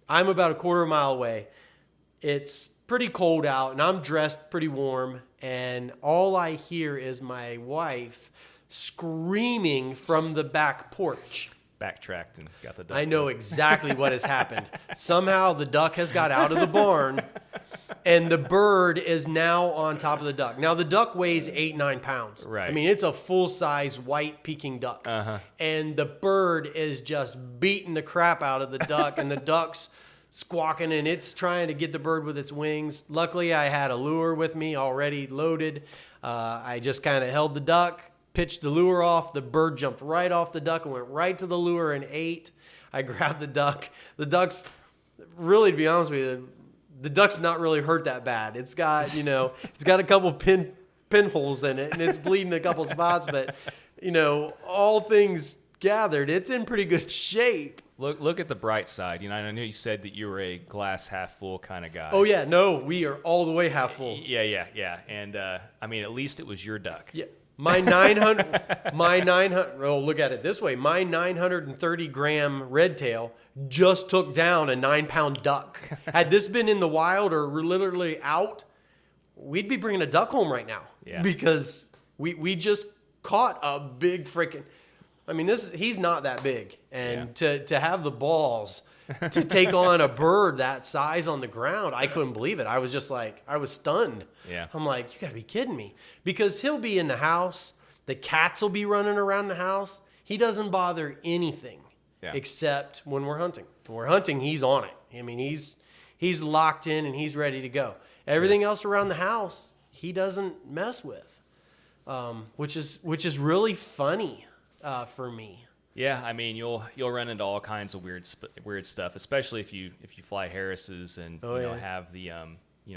I'm about a quarter mile away. It's pretty cold out, and I'm dressed pretty warm, and all I hear is my wife screaming from the back porch. Backtracked and got the duck. I know exactly what has happened. Somehow the duck has got out of the barn, and the bird is now on top of the duck. Now, the duck weighs 8-9 pounds. Right. It's a full-size white Peking duck. Uh-huh. And the bird is just beating the crap out of the duck, and the duck's squawking, and it's trying to get the bird with its wings. Luckily, I had a lure with me already loaded. I just kind of held the duck, pitched the lure off. The bird jumped right off the duck and went right to the lure and ate. I grabbed the duck. The duck's, really, to be honest with you, the duck's not really hurt that bad. It's got, it's got a couple pinholes in it, and it's bleeding a couple spots. But, all things gathered, it's in pretty good shape. Look at the bright side. I know you said that you were a glass half full kind of guy. Oh yeah, no, we are all the way half full. Yeah. And at least it was your duck. Yeah. My 900, oh, look at it this way. My 930 gram red tail just took down a 9-pound duck. Had this been in the wild or literally out, we'd be bringing a duck home right now. Yeah. Because we just caught a big freaking, he's not that big. And to have the balls to take on a bird that size on the ground. I couldn't believe it. I was just like, I was stunned. Yeah. I'm like, you got to be kidding me. Because he'll be in the house. The cats will be running around the house. He doesn't bother anything except when we're hunting. When we're hunting, he's on it. I mean, he's locked in and he's ready to go. Everything else around the house, he doesn't mess with, which is really funny for me. Yeah, I mean, you'll run into all kinds of weird stuff, especially if you fly Harrises and have the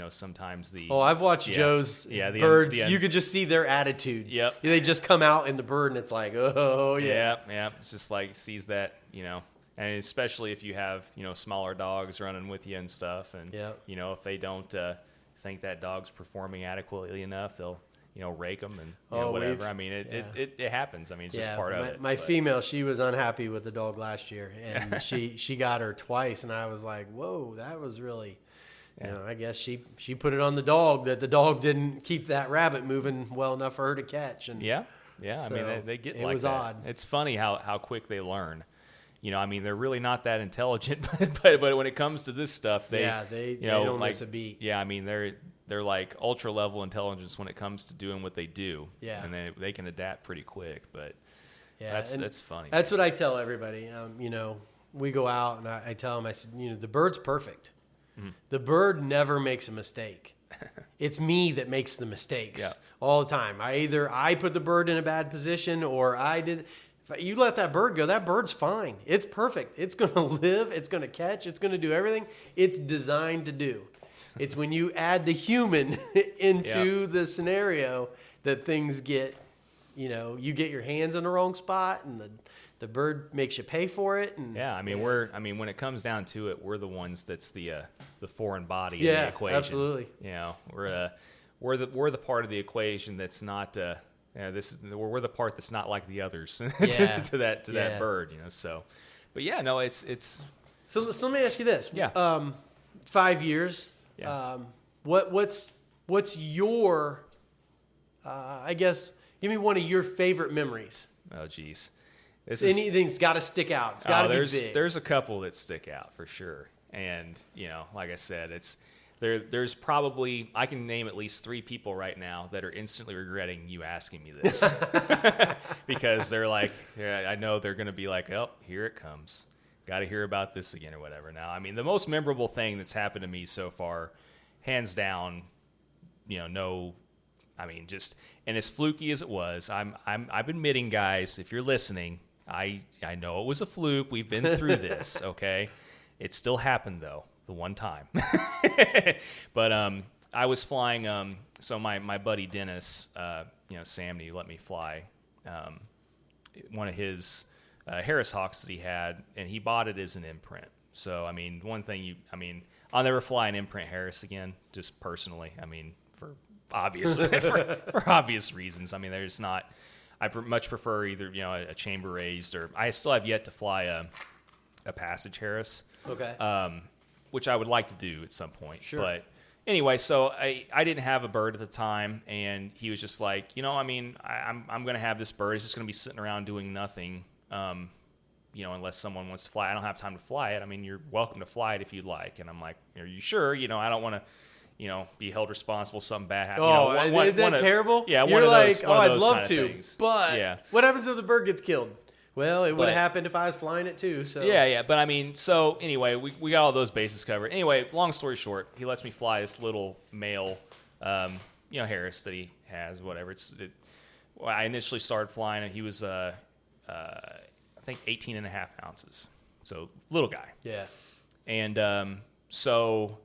sometimes the. Oh, I've watched Joe's birds. You could just see their attitudes. Yep. They just come out in the bird, and it's like, oh yeah. Yeah. It's just like sees that, and especially if you have smaller dogs running with you and stuff, and if they don't think that dog's performing adequately enough, they'll rake them and whatever. I mean, it happens. I mean, it's just part of it. My female, she was unhappy with the dog last year, and she got her twice, and I was like, whoa, that was really. I guess she put it on the dog that the dog didn't keep that rabbit moving well enough for her to catch. And so, I mean, they get like that. It was odd. It's funny how quick they learn. I mean, they're really not that intelligent, but when it comes to this stuff, they don't miss a beat. Yeah, I mean, they're like ultra level intelligence when it comes to doing what they do. Yeah, and they can adapt pretty quick. But that's funny. That's what I tell everybody. We go out and I tell them, I said, the bird's perfect. The bird never makes a mistake. It's me that makes the mistakes all the time. I put the bird in a bad position or I did. If you let that bird go, that bird's fine. It's perfect. It's going to live. It's going to catch. It's going to do everything it's designed to do. It's when you add the human into the scenario that things get, you get your hands in the wrong spot and the bird makes you pay for it. And I mean, when it comes down to it, we're the ones that's the foreign body in the equation. Absolutely. We're the part of the equation that's not. We're the part that's not like the others to that bird. So, but it's. So let me ask you this. 5 years. Yeah. What's your? I guess give me one of your favorite memories. Oh, geez. Anything's got to stick out. It's got to be big. There's a couple that stick out for sure. And, like I said, there's probably, I can name at least 3 people right now that are instantly regretting you asking me this. Because they're like, I know they're going to be like, oh, here it comes. Got to hear about this again or whatever. Now, I mean, the most memorable thing that's happened to me so far, hands down, just, and as fluky as it was, I'm admitting, guys, if you're listening, I know it was a fluke. We've been through this, okay? It still happened, though, the one time. But I was flying, so my buddy Dennis, Samney let me fly one of his Harris Hawks that he had, and he bought it as an imprint. So, I mean, one thing I'll never fly an imprint Harris again, just personally. I mean, for obvious for obvious reasons. I mean, there's not. I much prefer either a chamber raised or I still have yet to fly a passage Harris. Okay. Which I would like to do at some point. Sure. But anyway, so I didn't have a bird at the time, and he was just like, I'm going to have this bird. It's just going to be sitting around doing nothing. Unless someone wants to fly. I don't have time to fly it. I mean, you're welcome to fly it if you'd like. And I'm like, are you sure? I don't want to. Be held responsible. Something bad happens. Isn't that terrible? Yeah, you're like, I'd love to, but what happens if the bird gets killed? Well, it would have happened if I was flying it too. So yeah. But I mean, so anyway, we got all those bases covered. Anyway, long story short, he lets me fly this little male, Harris that he has, whatever. I initially started flying, and he was, I think 18 and a half ounces. So little guy. Yeah. And so.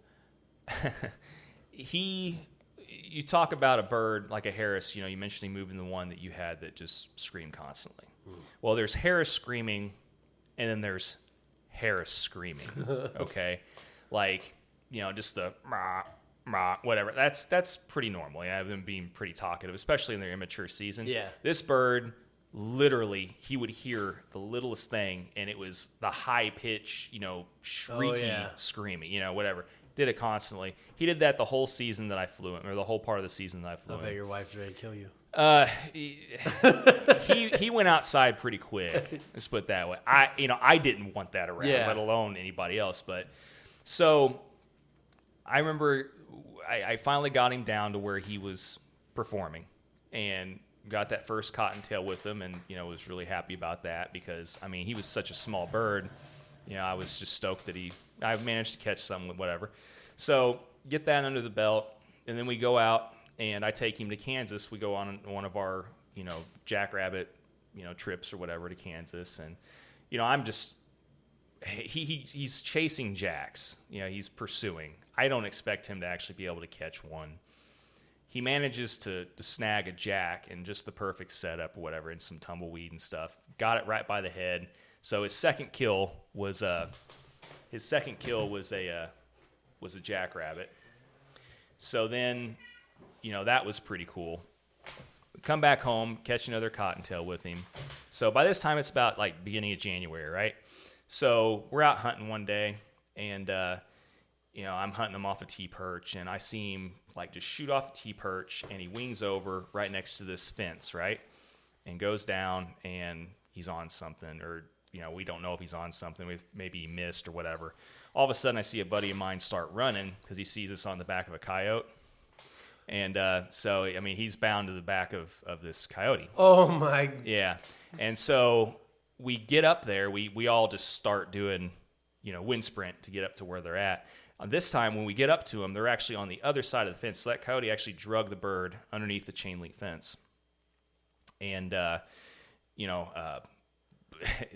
You talk about a bird like a Harris, you mentioned he moving the one that you had that just screamed constantly. Well, there's Harris screaming, and then there's Harris screaming, okay? Like, just the rah, rah, whatever. That's pretty normal. I have them being pretty talkative, especially in their immature season. Yeah. This bird, literally, he would hear the littlest thing, and it was the high-pitch, shrieky screaming, whatever. Did it constantly. He did that the whole season that I flew him, or the whole part of the season that I flew him. I bet your wife's ready to kill you. He went outside pretty quick. Let's put it that way. I didn't want that around, let alone anybody else. But so I remember I finally got him down to where he was performing and got that first cottontail with him, and was really happy about that because he was such a small bird. I was just stoked that I managed to catch some with whatever. So get that under the belt, and then we go out and I take him to Kansas. We go on one of our jackrabbit trips or whatever to Kansas, and I'm just he's chasing jacks. He's pursuing. I don't expect him to actually be able to catch one. He manages to snag a jack in just the perfect setup or whatever, and some tumbleweed and stuff. Got it right by the head. So his second kill was a jackrabbit. So then, that was pretty cool. Come back home, catch another cottontail with him. So by this time, it's about like beginning of January, right? So we're out hunting one day, and I'm hunting him off a T-perch, and I see him like just shoot off the T-perch, and he wings over right next to this fence, right? And goes down, and he's on something, or we don't know if he's on something. Maybe he missed or whatever. All of a sudden, I see a buddy of mine start running because he sees us on the back of a coyote. And so, he's bound to the back of this coyote. Oh, my. Yeah. And so we get up there. We all just start doing, wind sprint to get up to where they're at. This time, when we get up to them, they're actually on the other side of the fence. So that coyote actually drug the bird underneath the chain link fence. And,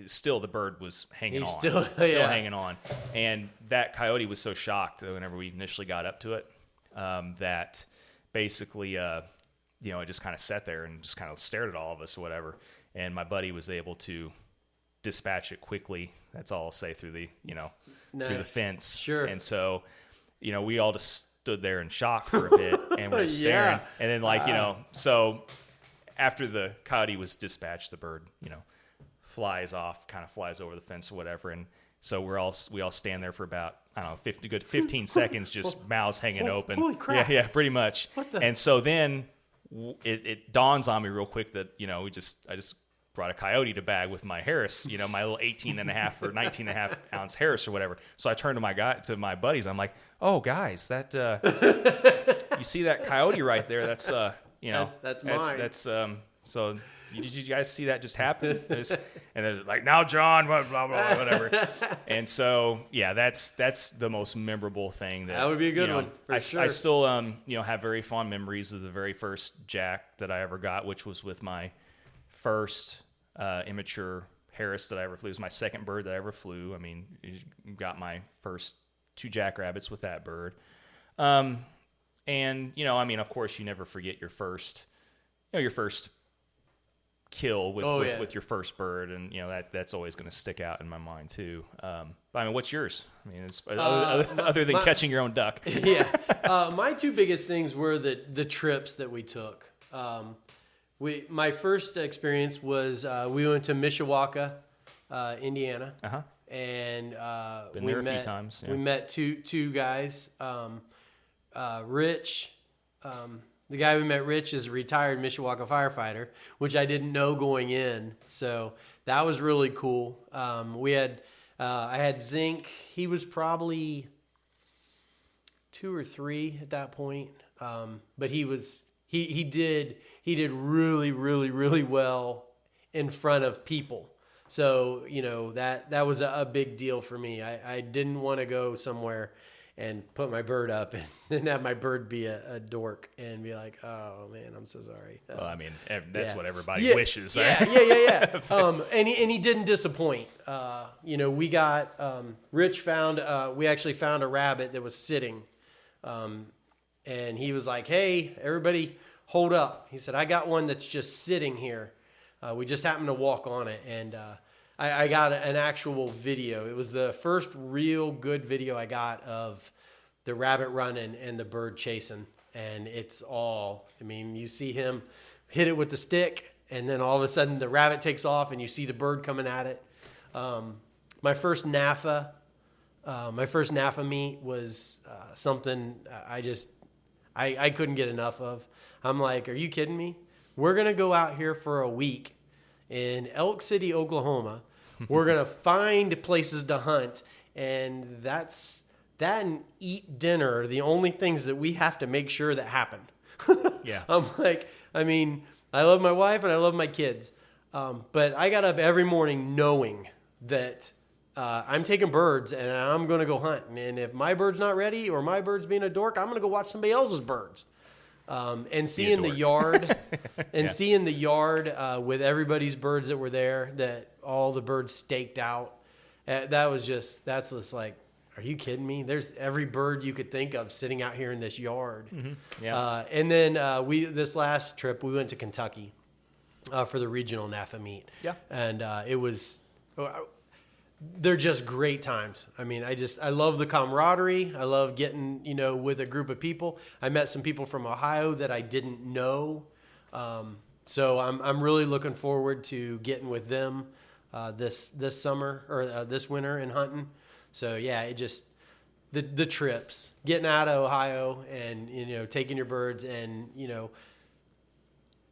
still the bird was hanging on. Still hanging on. And that coyote was so shocked whenever we initially got up to it that basically, it just kind of sat there and just kind of stared at all of us or whatever. And my buddy was able to dispatch it quickly. That's all I'll say through the, Nice. through the fence. Sure. And so, we all just stood there in shock for a bit and we're staring. And then so after the coyote was dispatched, the bird, flies over the fence or whatever. And so we all stand there for about, 15 seconds, just mouths hanging open. Holy crap. Yeah, pretty much. And so then it dawns on me real quick that, I just brought a coyote to bag with my Harris, my little 18.5 or 19.5 ounce Harris or whatever. So I turned to my buddies. I'm like, oh guys, that, you see that coyote right there? That's, that's mine. So did you guys see that just happen? And they're like, now John, blah, blah, blah, whatever. And so, yeah, that's the most memorable thing. That would be a good one, for sure. I still, have very fond memories of the very first jack that I ever got, which was with my first immature Harris that I ever flew. It was my second bird that I ever flew. Got my first 2 jackrabbits with that bird. And, of course, you never forget your first kill with your first bird, and that's always going to stick out in my mind too. What's yours? Other than catching your own duck. Yeah, my 2 biggest things were the trips that we took. My first experience was we went to Mishawaka, Indiana, and been there a few times. Yeah. We met two guys, Rich. The guy we met, Rich, is a retired Mishawaka firefighter, which I didn't know going in. So that was really cool. I had Zink. He was probably 2 or 3 at that point. But he did really, really, really well in front of people. So, that was a big deal for me. I didn't want to go somewhere and put my bird up and have my bird be a dork and be like, oh man, I'm so sorry. Well, that's what everybody wishes. Yeah. And he didn't disappoint. We got, Rich we actually found a rabbit that was sitting. And he was like, hey, everybody hold up. He said, I got one that's just sitting here. We just happened to walk on it. And, I got an actual video. It was the first real good video I got of the rabbit running and the bird chasing. And it's all, you see him hit it with the stick, and then all of a sudden the rabbit takes off and you see the bird coming at it. My first NAFA meet was something I couldn't get enough of. I'm like, are you kidding me? we're going to go out here for a week in Elk City, Oklahoma. We're going to find places to hunt. And that and eat dinner are the only things that we have to make sure that happen. Yeah. I'm like, I mean, I love my wife and I love my kids. But I got up every morning knowing that I'm taking birds and I'm going to go hunt. And if my bird's not ready or my bird's being a dork, I'm going to go watch somebody else's birds. And seeing the yard seeing the yard with everybody's birds that were there, that all the birds staked out. That's just like, are you kidding me? There's every bird you could think of sitting out here in this yard. Mm-hmm. Yeah. And then this last trip, we went to Kentucky for the regional NAFA meet. Yeah. And they're just great times. I mean, I love the camaraderie. I love getting, with a group of people. I met some people from Ohio that I didn't know. So I'm really looking forward to getting with them this summer or this winter and hunting. So yeah, it just the trips, getting out of Ohio and taking your birds and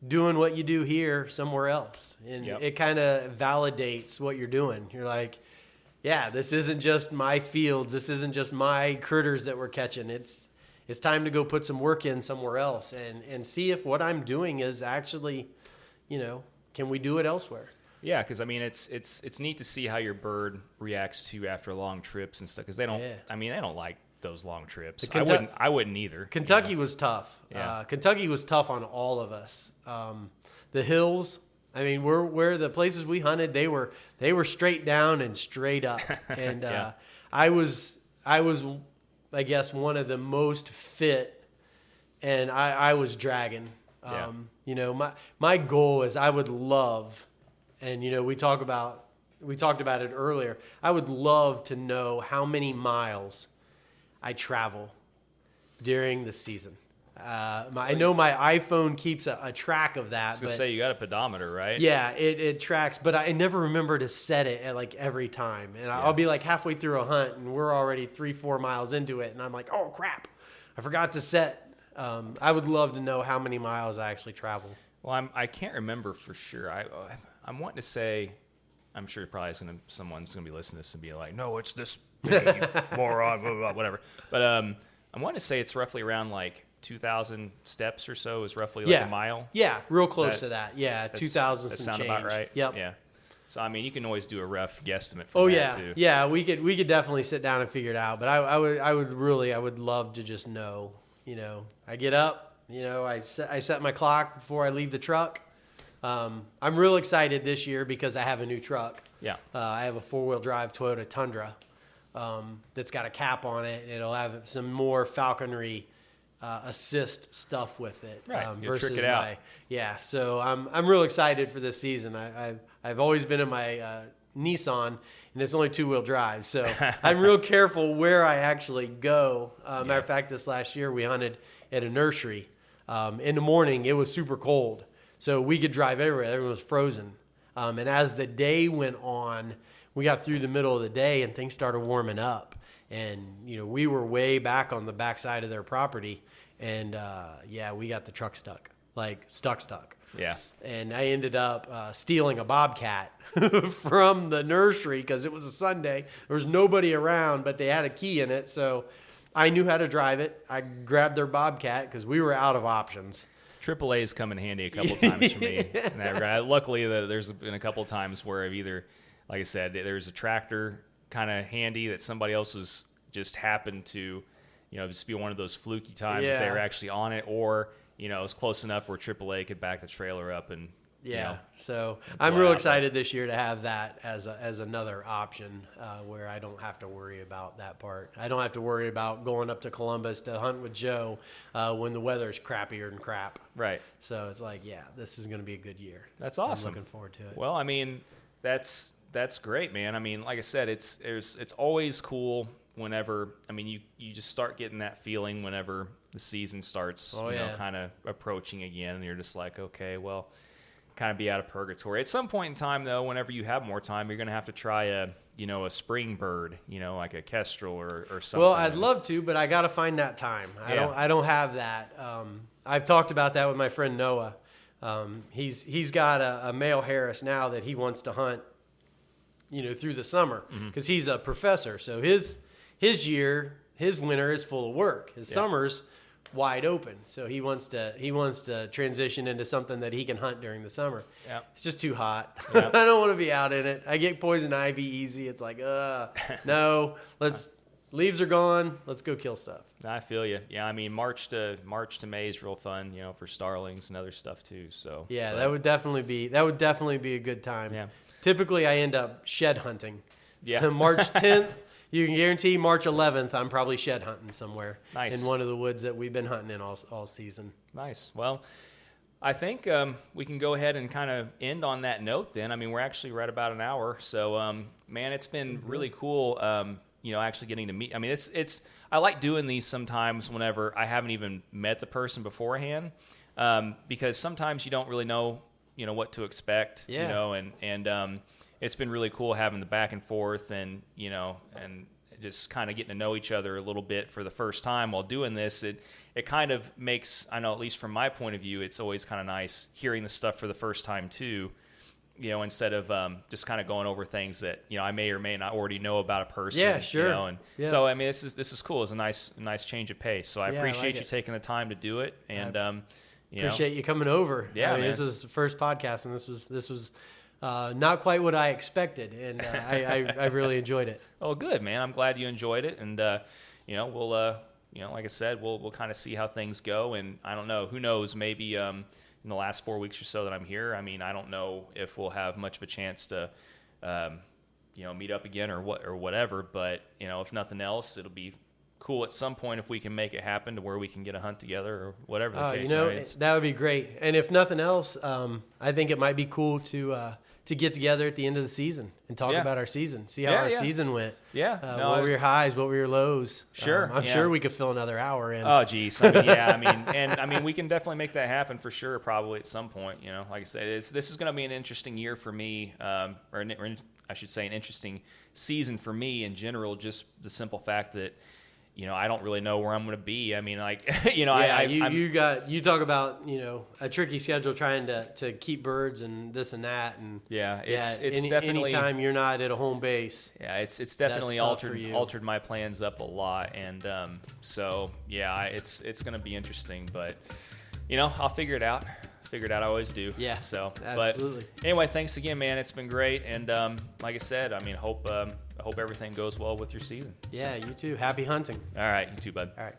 doing what you do here somewhere else, and it kind of validates what you're doing. You're like, yeah, this isn't just my fields, this isn't just my critters that we're catching. It's time to go put some work in somewhere else and see if what I'm doing is actually, can we do it elsewhere? Yeah, because I mean, it's neat to see how your bird reacts to you after long trips and stuff. Because they don't, they don't like those long trips. I wouldn't either. Kentucky was tough. Yeah. Kentucky was tough on all of us. The hills. I mean, where the places we hunted, they were straight down and straight up. And I was, I guess, one of the most fit, and I was dragging. My goal is I would love. And, we talked about it earlier. I would love to know how many miles I travel during the season. I know my iPhone keeps a track of that. I was going to say, you got a pedometer, right? Yeah, it tracks. But I never remember to set it at every time. And I'll be halfway through a hunt and we're already 3-4 miles into it. And I'm like, oh, crap, I forgot to set. I would love to know how many miles I actually travel. Well, I can't remember for sure. I'm wanting to say, I'm sure probably someone's going to be listening to this and be like, no, it's this big, you moron, blah, blah, blah, whatever. But I'm wanting to say it's roughly around 2,000 steps or so is roughly a mile. Yeah, real close to that. Yeah, 2,000 that some sound change. About right? Yep. Yeah. So, I mean, you can always do a rough guesstimate from that, too. Yeah, we could definitely sit down and figure it out. But I would love to just know, I get up, I set my clock before I leave the truck. I'm real excited this year because I have a new truck. Yeah. I have a 4-wheel drive Toyota Tundra that's got a cap on it, and it'll have some more falconry assist stuff with it. Right. Versus trick it out. So I'm real excited for this season. I've always been in my Nissan, and it's only 2-wheel drive, so I'm real careful where I actually go. Matter of fact, this last year we hunted at a nursery. In the morning, it was super cold. So we could drive everywhere. Everyone was frozen. And as the day went on, we got through the middle of the day and things started warming up. And, we were way back on the backside of their property. And, we got the truck stuck. Stuck. Yeah. And I ended up stealing a bobcat from the nursery because it was a Sunday. There was nobody around, but they had a key in it. So I knew how to drive it. I grabbed their bobcat because we were out of options. AAA's come in handy a couple times for me. In that regard. Luckily, there's been a couple times where I've either, like I said, there's a tractor kind of handy that somebody else was just happened to, just be one of those fluky times that they were actually on it, or it was close enough where AAA could back the trailer up and. So I'm real excited this year to have that as another option where I don't have to worry about that part. I don't have to worry about going up to Columbus to hunt with Joe when the weather's crappier than crap. Right. So it's this is going to be a good year. That's awesome. I'm looking forward to it. Well, I mean, that's great, man. I mean, like I said, it's always cool whenever, I mean, you just start getting that feeling whenever the season starts, kind of approaching again, and you're just like, okay, well, kind of be out of purgatory. At some point in time, though, whenever you have more time, you're going to have to try a spring bird, like a kestrel or something. Well, I'd love to, but I got to find that time. I don't have that. I've talked about that with my friend Noah. He's got a male Harris now that he wants to hunt, through the summer because he's a professor. So his winter is full of work. His summer's wide open. So he wants to transition into something that he can hunt during the summer. Yeah. It's just too hot. Yeah. I don't want to be out in it. I get poison ivy easy. It's like, no, leaves are gone. Let's go kill stuff. I feel you. Yeah, I mean March to May is real fun, for starlings and other stuff too. So yeah, that would definitely be a good time. Yeah. Typically, I end up shed hunting. Yeah. March 10th, you can guarantee March 11th, I'm probably shed hunting somewhere. Nice. In one of the woods that we've been hunting in all season. Nice. Well, I think we can go ahead and kind of end on that note then. I mean, we're actually right about an hour. So, man, it's been really cool, actually getting to meet. I mean, I like doing these sometimes whenever I haven't even met the person beforehand, because sometimes you don't really know, what to expect, and it's been really cool having the back and forth and just kind of getting to know each other a little bit for the first time while doing this. It kind of makes, I know at least from my point of view, it's always kind of nice hearing the stuff for the first time too, instead of just kind of going over things that, I may or may not already know about a person. Yeah, sure. So, I mean, this is cool. It's a nice change of pace. So I appreciate you taking the time to do it. And, appreciate you coming over. Yeah, I mean, this is the first podcast, and this was not quite what I expected, and I really enjoyed it. Oh, good, man. I'm glad you enjoyed it, and we'll like I said, we'll kind of see how things go, and I don't know, who knows, maybe in the last 4 weeks or so that I'm here, I mean, I don't know if we'll have much of a chance to meet up again or whatever, but if nothing else, it'll be cool at some point if we can make it happen to where we can get a hunt together or whatever the case. Right? That would be great. And if nothing else, I think it might be cool to get together at the end of the season and talk about our season, see how our season went. Yeah. What were your highs? What were your lows? Sure. I'm sure we could fill another hour in. Oh, geez. I mean, we can definitely make that happen for sure, probably at some point. Like I said, this is going to be an interesting year for me, or I should say an interesting season for me in general, just the simple fact that, I don't really know where I'm going to be. I mean, like, you talk about, a tricky schedule trying to keep birds and this and that. And it's definitely anytime you're not at a home base. Yeah, it's definitely altered my plans up a lot. And it's going to be interesting, but I'll figure it out. I always do. Yeah. So, absolutely. But anyway, thanks again, man. It's been great. And like I said, I mean, hope everything goes well with your season. Yeah, you too. Happy hunting. All right, you too, bud. All right.